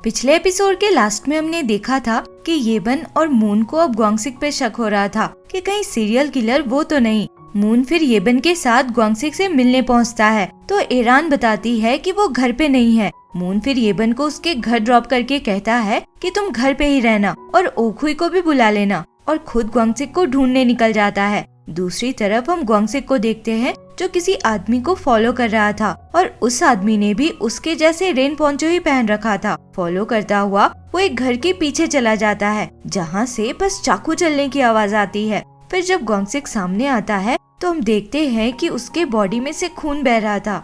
पिछले एपिसोड के लास्ट में हमने देखा था कि येबन और मून को अब ग्वांगसिक पे शक हो रहा था कि कहीं सीरियल किलर वो तो नहीं। मून फिर येबन के साथ ग्वांगसिक से मिलने पहुंचता है तो एरान बताती है कि वो घर पे नहीं है। मून फिर येबन को उसके घर ड्रॉप करके कहता है कि तुम घर पे ही रहना और ओखुई को भी बुला लेना, और खुद ग्वांगसिक को ढूंढने निकल जाता है। दूसरी तरफ हम ग्वांगसिक को देखते हैं जो किसी आदमी को फॉलो कर रहा था और उस आदमी ने भी उसके जैसे रेन पोंचो ही पहन रखा था। फॉलो करता हुआ वो एक घर के पीछे चला जाता है जहाँ से बस चाकू चलने की आवाज आती है। फिर जब ग्वांगसिक सामने आता है तो हम देखते हैं कि उसके बॉडी में से खून बह रहा था।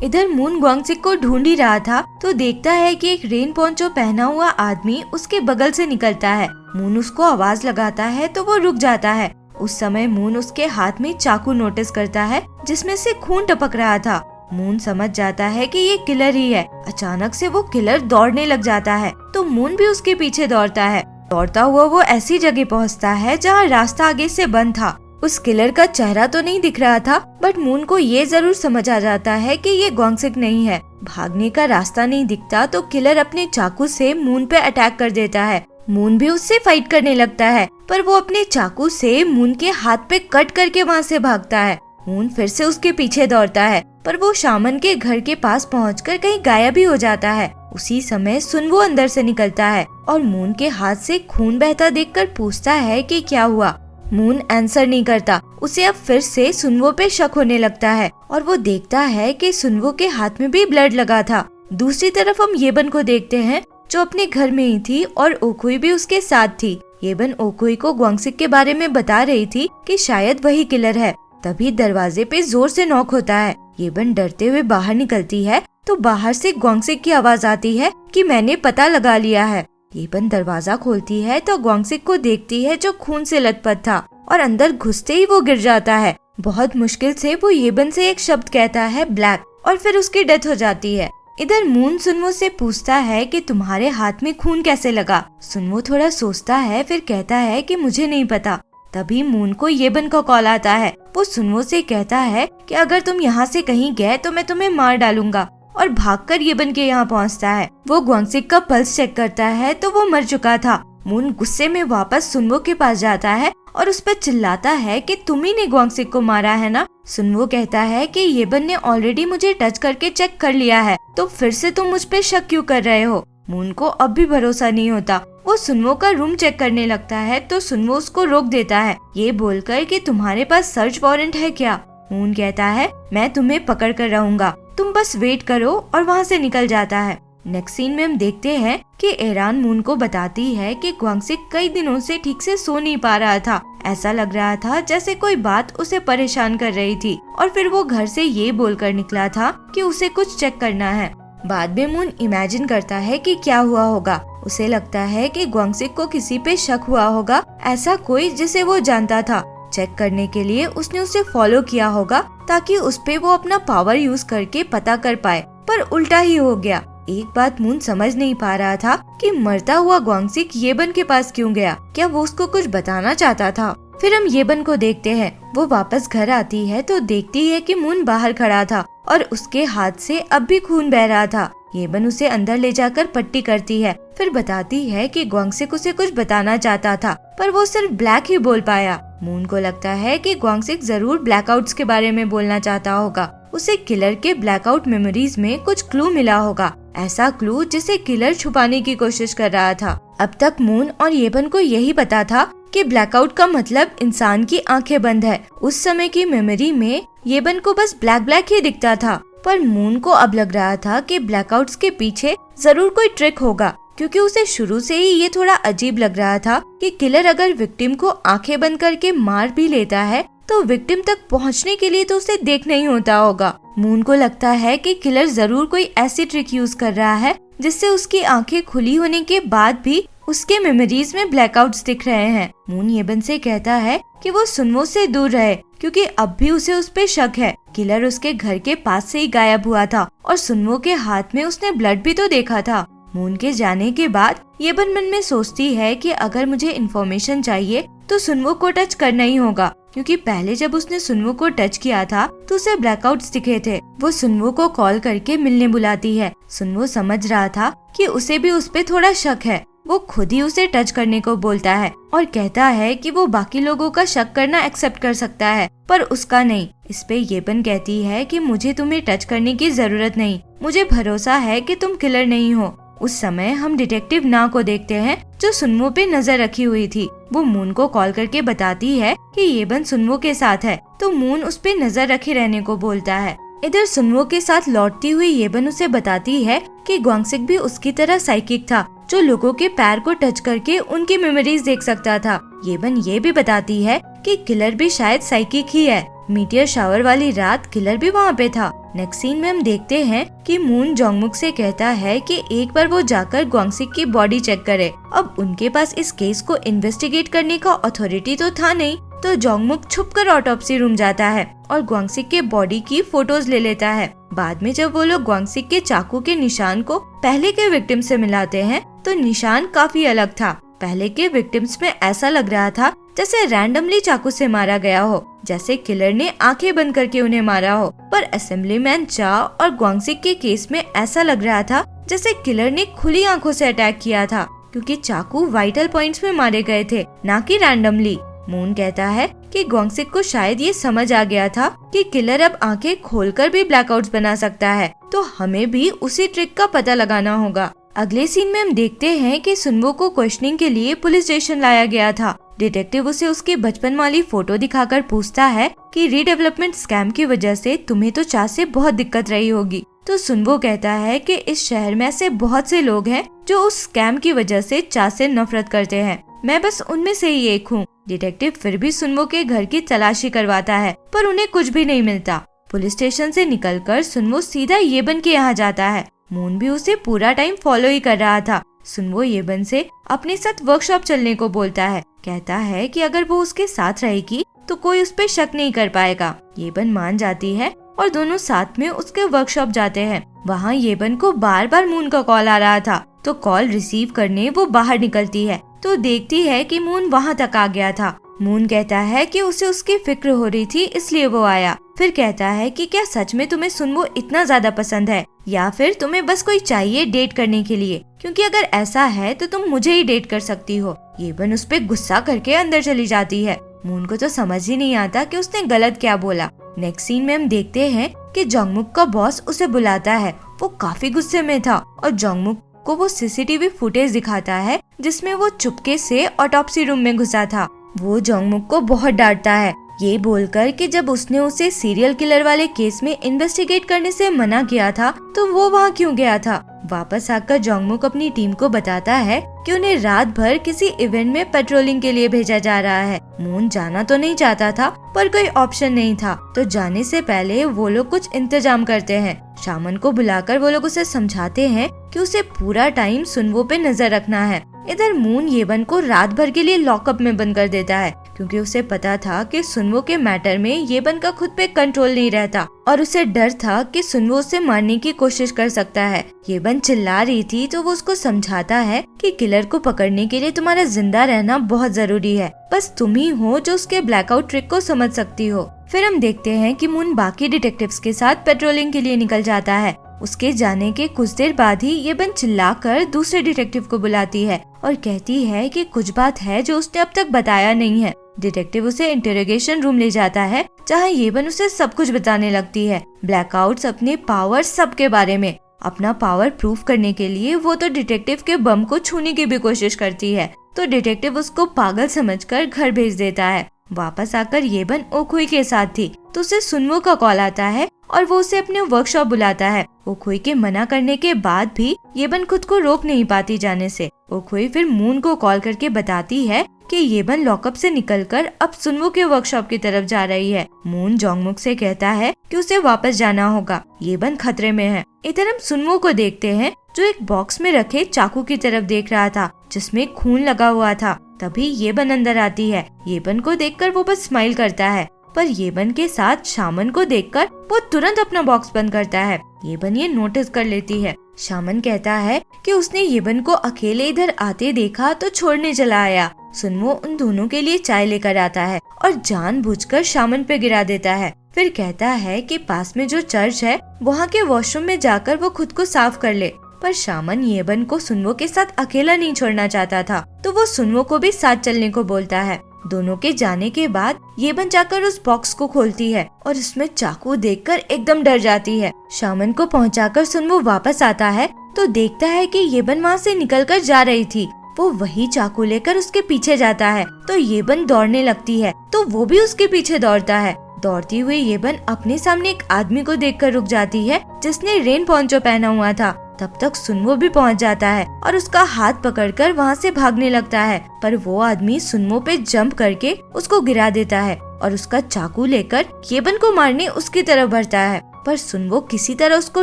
इधर मून ग्वांगसिक को ढूंढ ही रहा था तो देखता है कि एक रेन पोंचो पहना हुआ आदमी उसके बगल से निकलता है। मून उसको आवाज लगाता है तो वो रुक जाता है। उस समय मून उसके हाथ में चाकू नोटिस करता है जिसमें से खून टपक रहा था। मून समझ जाता है कि ये किलर ही है। अचानक से वो किलर दौड़ने लग जाता है तो मून भी उसके पीछे दौड़ता है। दौड़ता हुआ वो ऐसी जगह पहुंचता है जहाँ रास्ता आगे से बंद था। उस किलर का चेहरा तो नहीं दिख रहा था बट मून को ये जरूर समझ आ जाता है कि ये ग्वांगसिक नहीं है। भागने का रास्ता नहीं दिखता तो किलर अपने चाकू से मून पे अटैक कर देता है। मून भी उससे फाइट करने लगता है पर वो अपने चाकू से मून के हाथ पे कट करके वहाँ से भागता है। मून फिर से उसके पीछे दौड़ता है पर वो शामन के घर के पास पहुंचकर कहीं गायब ही हो जाता है। उसी समय सुनवो अंदर से निकलता है और मून के हाथ से खून बहता देखकर पूछता है कि क्या हुआ। मून आंसर नहीं करता। उसे अब फिर से सुनवो पे शक होने लगता है और वो देखता है कि सुनवो के हाथ में भी ब्लड लगा था। दूसरी तरफ हम येबन को देखते हैं जो अपने घर में ही थी और ओखुई भी उसके साथ थी। येबन ओखुई को ग्वांगसिक के बारे में बता रही थी कि शायद वही किलर है। तभी दरवाजे पे जोर से नॉक होता है। येबन डरते हुए बाहर निकलती है तो बाहर से ग्वांगसिक की आवाज आती है कि मैंने पता लगा लिया है। येबन दरवाजा खोलती है तो ग्वांगसिक को देखती है जो खून से लथपथ था और अंदर घुसते ही वो गिर जाता है। बहुत मुश्किल से वो येबन से एक शब्द कहता है ब्लैक, और फिर उसकी डेथ हो जाती है। इधर मून सुनवो से पूछता है कि तुम्हारे हाथ में खून कैसे लगा। सुनवो थोड़ा सोचता है फिर कहता है कि मुझे नहीं पता। तभी मून को येबन का कॉल आता है। वो सुनवो से कहता है कि अगर तुम यहाँ से कहीं गए तो मैं तुम्हें मार डालूंगा, और भागकर येबन के यहाँ पहुँचता है। वो ग्वांगसिक का पल्स चेक करता है तो वो मर चुका था। मून गुस्से में वापस सुनवो के पास जाता है और उस पर चिल्लाता है कि तुम ही ने ग्वांगसिक को मारा है ना। सुनवो कहता है कि येबन ने ऑलरेडी मुझे टच करके चेक कर लिया है तो फिर से तुम मुझ पे शक क्यों कर रहे हो। मून को अब भी भरोसा नहीं होता। वो सुनवो का रूम चेक करने लगता है तो सुनवो उसको रोक देता है ये बोलकर कि तुम्हारे पास सर्च वारंट है क्या। मून कहता है मैं तुम्हें पकड़ कर रहूंगा, तुम बस वेट करो, और वहाँ से निकल जाता है। नेक्स्ट सीन में हम देखते हैं कि एरान मून को बताती है कि ग्वांगसिक कई दिनों से ठीक से सो नहीं पा रहा था। ऐसा लग रहा था जैसे कोई बात उसे परेशान कर रही थी, और फिर वो घर से ये बोलकर निकला था कि उसे कुछ चेक करना है। बाद में मून इमेजिन करता है कि क्या हुआ होगा। उसे लगता है कि ग्वांगसिक को किसी पे शक हुआ होगा, ऐसा कोई जिसे वो जानता था। चेक करने के लिए उसने उसे फॉलो किया होगा ताकि उस पे वो अपना पावर यूज करके पता कर पाए, पर उल्टा ही हो गया। एक बात मून समझ नहीं पा रहा था कि मरता हुआ ग्वांगसिक येबन के पास क्यों गया। क्या वो उसको कुछ बताना चाहता था। फिर हम येबन को देखते हैं। वो वापस घर आती है तो देखती है कि मून बाहर खड़ा था और उसके हाथ से अब भी खून बह रहा था। येबन उसे अंदर ले जाकर पट्टी करती है, फिर बताती है कि ग्वांगसिक उसे कुछ बताना चाहता था पर वो सिर्फ ब्लैक ही बोल पाया। मून को लगता है कि ग्वांगसिक जरूर ब्लैकआउट्स के बारे में बोलना चाहता होगा। उसे किलर के ब्लैकआउट मेमोरीज में कुछ क्लू मिला होगा, ऐसा क्लू जिसे किलर छुपाने की कोशिश कर रहा था। अब तक मून और येबन को यही पता था कि ब्लैकआउट का मतलब इंसान की आंखें बंद है। उस समय की मेमोरी में येबन को बस ब्लैक ब्लैक ही दिखता था, पर मून को अब लग रहा था कि ब्लैकआउट्स के पीछे जरूर कोई ट्रिक होगा, क्योंकि उसे शुरू से ही ये थोड़ा अजीब लग रहा था कि किलर अगर विक्टिम को आंखें बंद करके मार भी लेता है तो विक्टिम तक पहुंचने के लिए तो उसे देखना ही होता होगा। मून को लगता है कि किलर जरूर कोई ऐसी ट्रिक यूज कर रहा है जिससे उसकी आंखें खुली होने के बाद भी उसके मेमोरीज में ब्लैकआउट्स दिख रहे हैं। मून येबन से कहता है कि वो सुनवो से दूर रहे क्योंकि अब भी उसे उस पे शक है। किलर उसके घर के पास से ही गायब हुआ था और सुनवो के हाथ में उसने ब्लड भी तो देखा था। मून के जाने के बाद येबन मन में सोचती है कि अगर मुझे इन्फॉर्मेशन चाहिए तो सुनवो को टच करना ही होगा, क्योंकि पहले जब उसने सुनवो को टच किया था तो उसे ब्लैकआउट्स दिखे थे। वो सुनवो को कॉल करके मिलने बुलाती है। सुनवो समझ रहा था कि उसे भी उस पे थोड़ा शक है। वो खुद ही उसे टच करने को बोलता है और कहता है कि वो बाकी लोगों का शक करना एक्सेप्ट कर सकता है पर उसका नहीं। इस पे येबन कहती है कि मुझे तुम्हें टच करने की जरूरत नहीं, मुझे भरोसा है कि तुम किलर नहीं हो। उस समय हम डिटेक्टिव ना को देखते हैं जो सुनवो पे नजर रखी हुई थी। वो मून को कॉल करके बताती है कि येबन सुनवो के साथ है, तो मून उस पे नजर रखे रहने को बोलता है। इधर सुनवो के साथ लौटती हुई येबन उसे बताती है कि ग्वांगसिक भी उसकी तरह साइकिक था, जो लोगों के पैर को टच करके उनकी मेमोरीज देख सकता था। येबन ये भी बताती है कि किलर भी शायद साइकिक ही है। मीटियर शावर वाली रात किलर भी वहाँ पे था। नेक्स्ट सीन में हम देखते हैं कि मून जोंगमुक से कहता है कि एक बार वो जाकर ग्वांगसिक की बॉडी चेक करे। अब उनके पास इस केस को इन्वेस्टिगेट करने का अथॉरिटी तो था नहीं, तो जोंगमुक छुपकर ऑटोप्सी रूम जाता है और ग्वांगसिक के बॉडी की फोटोज ले लेता है। बाद में जब वो लोग ग्वांगसिक के चाकू के निशान को पहले के विक्टिम से मिलाते हैं तो निशान काफी अलग था। पहले के विक्टिम्स में ऐसा लग रहा था जैसे रैंडमली चाकू से मारा गया हो, जैसे किलर ने आंखें बंद करके उन्हें मारा हो। पर असेंबलीमैन चा और ग्वांगसिक के केस में ऐसा लग रहा था जैसे किलर ने खुली आंखों से अटैक किया था, क्योंकि चाकू वाइटल पॉइंट्स में मारे गए थे, ना कि रैंडमली। मून कहता है कि ग्वांगसिक को शायद ये समझ आ गया था कि किलर अब आंखें खोलकर भी ब्लैकआउट्स बना सकता है, तो हमें भी उसी ट्रिक का पता लगाना होगा। अगले सीन में हम देखते हैं कि सुनवो को क्वेश्चनिंग के लिए पुलिस स्टेशन लाया गया था। डिटेक्टिव उसे उसकी बचपन वाली फोटो दिखाकर पूछता है कि रीडेवलपमेंट स्कैम की वजह से तुम्हें तो चा से बहुत दिक्कत रही होगी। तो सुनवो कहता है कि इस शहर में ऐसे बहुत से लोग हैं जो उस स्कैम की वजह से चा से नफरत करते हैं, मैं बस उनमें से ही एक हूँ। डिटेक्टिव फिर भी सुनवो के घर की तलाशी करवाता है पर उन्हें कुछ भी नहीं मिलता। पुलिस स्टेशन से निकलकर सुनवो सीधा येबन के यहाँ जाता है। मून भी उसे पूरा टाइम फॉलो ही कर रहा था। सुनवो येबन से अपने साथ वर्कशॉप चलने को बोलता है। कहता है कि अगर वो उसके साथ रहेगी तो कोई उस पर शक नहीं कर पाएगा। येबन मान जाती है और दोनों साथ में उसके वर्कशॉप जाते हैं। वहाँ येबन को बार बार मून का कॉल आ रहा था, तो कॉल रिसीव करने वो बाहर निकलती है तो देखती है कि मून वहाँ तक आ गया था। मून कहता है कि उसे उसकी फिक्र हो रही थी इसलिए वो आया। फिर कहता है कि क्या सच में तुम्हें सुनवो इतना ज्यादा पसंद है या फिर तुम्हें बस कोई चाहिए डेट करने के लिए, क्योंकि अगर ऐसा है तो तुम मुझे ही डेट कर सकती हो। येबन उस पे गुस्सा करके अंदर चली जाती है। मून को तो समझ ही नहीं आता कि उसने गलत क्या बोला। नेक्स्ट सीन में हम देखते हैं कि जोंगमुक का बॉस उसे बुलाता है। वो काफी गुस्से में था और जोंगमुक को वो सीसीटीवी फुटेज दिखाता है जिसमें वो चुपके से ऑटोप्सी रूम में घुसा था। वो जोंगमुक को बहुत डांटता है, ये बोलकर कि जब उसने उसे सीरियल किलर वाले केस में इन्वेस्टिगेट करने से मना किया था तो वो वहाँ क्यों गया था। वापस आकर जोंगमुक अपनी टीम को बताता है कि उन्हें रात भर किसी इवेंट में पेट्रोलिंग के लिए भेजा जा रहा है। मून जाना तो नहीं चाहता था पर कोई ऑप्शन नहीं था, तो जाने से पहले वो लोग कुछ इंतजाम करते हैं। शामन को बुलाकर वो लोग उसे समझाते हैं कि उसे पूरा टाइम सुनवो पे नजर रखना है। इधर मून येबन को रात भर के लिए लॉकअप में बंद कर देता है, क्योंकि उसे पता था कि सुनवो के मैटर में येबन का खुद पे कंट्रोल नहीं रहता और उसे डर था कि सुनवो उसे मारने की कोशिश कर सकता है। येबन चिल्ला रही थी तो वो उसको समझाता है कि किलर को पकड़ने के लिए तुम्हारा जिंदा रहना बहुत जरूरी है, बस तुम ही हो जो उसके ब्लैकआउट ट्रिक को समझ सकती हो। फिर हम देखते हैं कि मून बाकी डिटेक्टिव्स के साथ पेट्रोलिंग के लिए निकल जाता है। उसके जाने के कुछ देर बाद ही येबन चिल्लाकर दूसरे डिटेक्टिव को बुलाती है और कहती है कि कुछ बात है जो उसने अब तक बताया नहीं है। डिटेक्टिव उसे इंटरोगेशन रूम ले जाता है जहाँ येबन उसे सब कुछ बताने लगती है, ब्लैकआउट्स, अपने पावर, सब के बारे में। अपना पावर प्रूफ करने के लिए वो तो डिटेक्टिव के बम को छूने की भी कोशिश करती है, तो डिटेक्टिव उसको पागल समझकर घर भेज देता है। वापस आकर येबन ओखुई के साथ थी तो उसे सुनवो का कॉल आता है और वो उसे अपने वर्कशॉप बुलाता है। ओखुई के मना करने के बाद भी येबन खुद को रोक नहीं पाती जाने से। ओखुई फिर मून को कॉल करके बताती है कि येबन लॉकअप से निकलकर अब सुनवो के वर्कशॉप की तरफ जा रही है। मून जोंगमुक से कहता है कि उसे वापस जाना होगा, येबन खतरे में है। इधर हम सुनवो को देखते हैं जो एक बॉक्स में रखे चाकू की तरफ देख रहा था जिसमें खून लगा हुआ था। तभी येबन अंदर आती है। येबन को देखकर वो बस स्माइल करता है, पर येबन के साथ शामन को देखकर वो तुरंत अपना बॉक्स बंद करता है। येबन ये नोटिस कर लेती है। शामन कहता है कि उसने येबन को अकेले इधर आते देखा तो छोड़ने चला आया, सुनवो उन दोनों के लिए चाय लेकर आता है और जानबूझकर शामन पे गिरा देता है। फिर कहता है कि पास में जो चर्च है वहाँ के वॉशरूम में जाकर वो खुद को साफ कर ले। पर शामन येबन को सुनवो के साथ अकेला नहीं छोड़ना चाहता था, तो वो सुनवो को भी साथ चलने को बोलता है। दोनों के जाने के बाद येबन जाकर उस बॉक्स को खोलती है और उसमें चाकू देखकर एकदम डर जाती है। शामन को पहुंचाकर सुनवो वापस आता है तो देखता है कि येबन वहाँ से निकलकर जा रही थी। वो वही चाकू लेकर उसके पीछे जाता है तो येबन दौड़ने लगती है तो वो भी उसके पीछे दौड़ता है। दौड़ती हुई येबन अपने सामने एक आदमी को देखकर रुक जाती है जिसने रेन पोंचो पहना हुआ था। तब तक सुनवो भी पहुंच जाता है और उसका हाथ पकड़कर वहां से भागने लगता है, पर वो आदमी सुनवो पे जंप करके उसको गिरा देता है और उसका चाकू लेकर येबन को मारने उसकी तरफ बढ़ता है। पर सुनवो किसी तरह उसको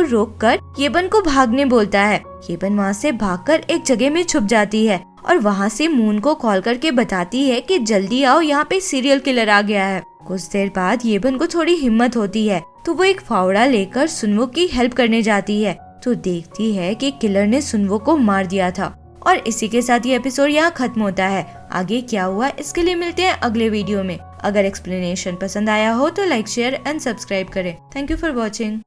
रोककर येबन को भागने बोलता है। येबन वहाँ से भागकर एक जगह में छुप जाती है और वहाँ से मून को कॉल करके बताती है कि जल्दी आओ, यहाँ पे सीरियल किलर आ गया है। कुछ देर बाद येबन को थोड़ी हिम्मत होती है तो वो एक फावड़ा लेकर सुनवो की हेल्प करने जाती है तो देखती है कि किलर ने सुनवो को मार दिया था। और इसी के साथ ये एपिसोड यहाँ खत्म होता है। आगे क्या हुआ इसके लिए मिलते हैं अगले वीडियो में। अगर एक्सप्लेनेशन पसंद आया हो तो लाइक, शेयर एंड सब्सक्राइब करें। Thank you for watching.